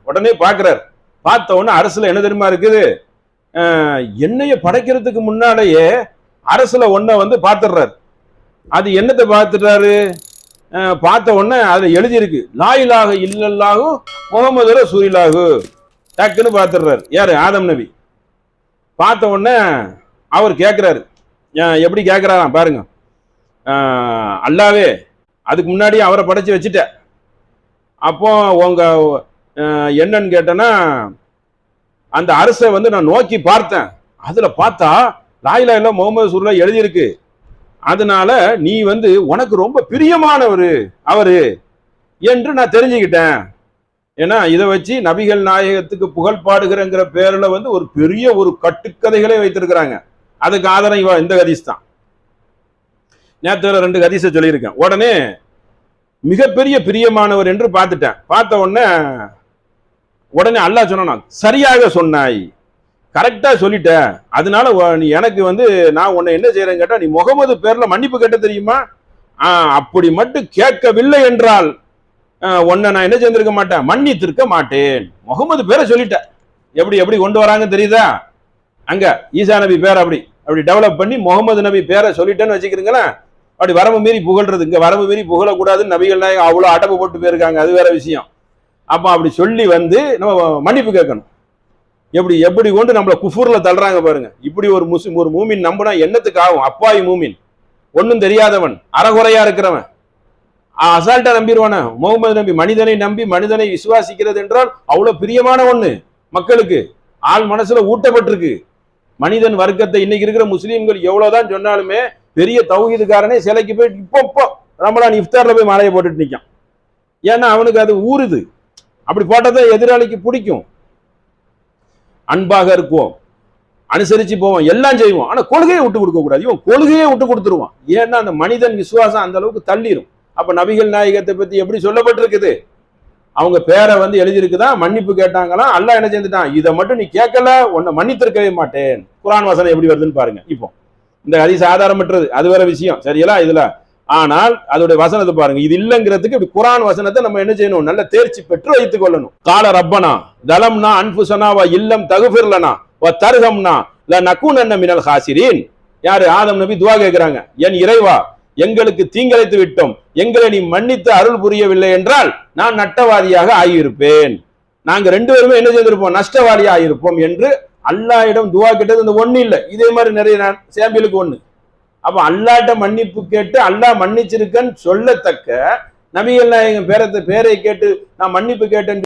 உடனே பாக்குறாரு. பார்த்த உடனே அரசுல என்ன தெரியுமா இருக்குது, எண்ணெய படைக்கிறதுக்கு முன்னாலேயே அரசுல ஒன்ன வந்து பாத்துடுறாரு. அது என்னத்தை பார்த்துட்டாரு, பார்த்த உடனே அதுல எழுதி இருக்கு, லாயிலாக இல்லல்லாஹு முகமது ரசூலுல்லாஹு. டக்குன்னு பார்த்துடுறாரு. யாரு? ஆதம் நபி. பார்த்த உடனே அவர் கேட்கிறாரு, எப்படி கேட்கிறாராம் பாருங்க, அல்லாவே அதுக்கு முன்னாடி அவரை படைச்சு வச்சுட்ட, அப்போ உங்க என்னன்னு கேட்டேன்னா, அந்த அரசை வந்து நான் நோக்கி பார்த்தேன், அதுல பார்த்தா லாயிலா இல்ல முகமது ரசூலுல்லாஹ் எழுதியிருக்கு, அதனால நீ வந்து உனக்கு ரொம்ப பிரியமானவர் அவரு என்று நான் தெரிஞ்சுக்கிட்டேன். ஏன்னா இதை வச்சு நபிகள் நாயகத்துக்கு புகழ் பாடுகிறங்கிற பேர்ல வந்து ஒரு பெரிய ஒரு கட்டுக்கதைகளே வைத்திருக்கிறாங்க. அதுக்கு ஆதரவு இந்த ஹதீஸ் தான். நேற்று 2 ஹதீஸை சொல்லியிருக்கேன். உடனே மிகப்பெரிய பிரியமானவர் என்று பார்த்துட்டேன். பார்த்த உடனே அல்லாஹ் சொன்னான், சரியாக சொன்னாய், கரெக்டா சொல்லிட்ட, அதனால நீ எனக்கு வந்து நான் உன்னை என்ன செய்யறேன்னு கேட்டா, நீ முகமது பேர்ல மன்னிப்பு கேட்ட தெரியுமா, அப்படி மட்டும் கேட்கவில்லை என்றால் உன்னை நான் என்ன செஞ்சிருக்க மாட்டேன், மன்னித்திருக்க மாட்டேன். முகமது பேரை சொல்லிட்ட. எப்படி எப்படி கொண்டு வராங்க தெரியுதா, அங்க ஈசா நபி பேரை அப்படி டெவலப் பண்ணி முகமது நபி பேரை சொல்லிட்டேன்னு வச்சுக்கிறீங்களேன். அப்படி வரம்பு மீறி புகழ்றது, இங்க வரம்பு மீறி புகழக்கூடாதுன்னு நபிகள் நாயகம் அவ்வளவு அடப்பு போட்டு போயிருக்காங்க, அது வேற விஷயம். அப்ப அப்படி சொல்லி வந்து நம்ம மன்னிப்பு கேட்கணும். எப்படி எப்படி கொண்டு நம்மளை குஃபூர்ல தள்ளுறாங்க பாருங்க. இப்படி ஒரு முஸ்லிம் ஒரு மூமின் நம்பினா என்னத்துக்கு ஆகும்? அப்பாவி மூமின், ஒன்னும் தெரியாதவன், அறகுறையா இருக்கிறவன், அசால்ட்டா நம்பிடுவான. முகமது நபி மனிதனை நம்பி மனிதனை விசுவாசிக்கிறது என்றால் அவ்வளவு பிரியமான ஒண்ணு, மக்களுக்கு ஆள் மனசுல ஊட்டப்பட்டிருக்கு. மனிதன் வர்க்கத்தை இன்னைக்கு இருக்கிற முஸ்லீம்கள் எவ்வளவுதான் சொன்னாலுமே பெரிய தௌஹீதுக்காரனே சிலைக்கு போய் இப்போ ரமலான் இஃப்தார்ல போய் மாலையை போட்டுட்டு நிற்கான். ஏன்னா அவனுக்கு அது ஊறுது. அப்படி போட்டதான் எதிராளிக்கு பிடிக்கும். அன்பாக இருக்குவோம், அனுசரிச்சு போவோம், எல்லாம் செய்வோம், ஆனா கொள்கையை விட்டு கொடுக்க கூடாது. இவன் கொள்கையை விட்டு கொடுத்துருவான். ஏன்னா அந்த மனிதன் விசுவாசம் அந்த அளவுக்கு தள்ளிரும். அப்ப நபிகள் நாயகத்தை பத்தி எப்படி சொல்லப்பட்டிருக்குது, அவங்க பேரை வந்து எழுதியிருக்குதான், மன்னிப்பு கேட்டாங்களாம், அல்லாஹ் என்ன செஞ்சுட்டான், இதை மட்டும் நீ கேட்கல உன்னை மன்னித்திருக்கவே மாட்டேன். குர்ஆன் வசனம் எப்படி வருதுன்னு பாருங்க. இப்போ இந்த ஹதீஸ் ஆதாரமற்றது, அது வேற விஷயம், சரியா இதுல. ஆனால் அதோட வசனத்தை பாருங்க. இது இல்லங்கிறதுக்கு இப்படி குர்ஆன் வசனத்தை நம்ம என்ன செய்யணும், நல்ல தேர்ச்சி பெற்று வைத்துக் கொள்ளணும். கால ரப்பனா தலம்னா அன்ஃபுஸனா வ இல்லம் தகுஃபிர் லனா வ தர்ஹம்னா லனகுனன்ன மினல் ஹாசிரீன். யாரு? ஆதம் நபி துஆ கேட்கிறாங்க, என் இறைவா, எங்களுக்கு தீங்கிழைத்து விட்டோம், எங்களை நீ மன்னித்து அருள் புரியவில்லை என்றால் நான் நட்டவாதியாக ஆகியிருப்பேன். நாங்க 2 பேருமே என்ன செய்திருப்போம், நஷ்டவாதியாக ஆகியிருப்போம் என்று அல்லாஹ்விடம் துஆ கேட்டது இந்த ஒண்ணு இல்லை. இதே மாதிரி நிறைய சாம்பிளுக்கு ஒண்ணு. அப்ப அல்லாஹ்ட்ட மன்னிப்பு கேட்டு அல்லாஹ் மன்னிச்சிருக்கன்னு சொல்லத்தக்க நபிகள் நாயகம் பேரை கேட்டு நான் மன்னிப்பு கேட்டேன்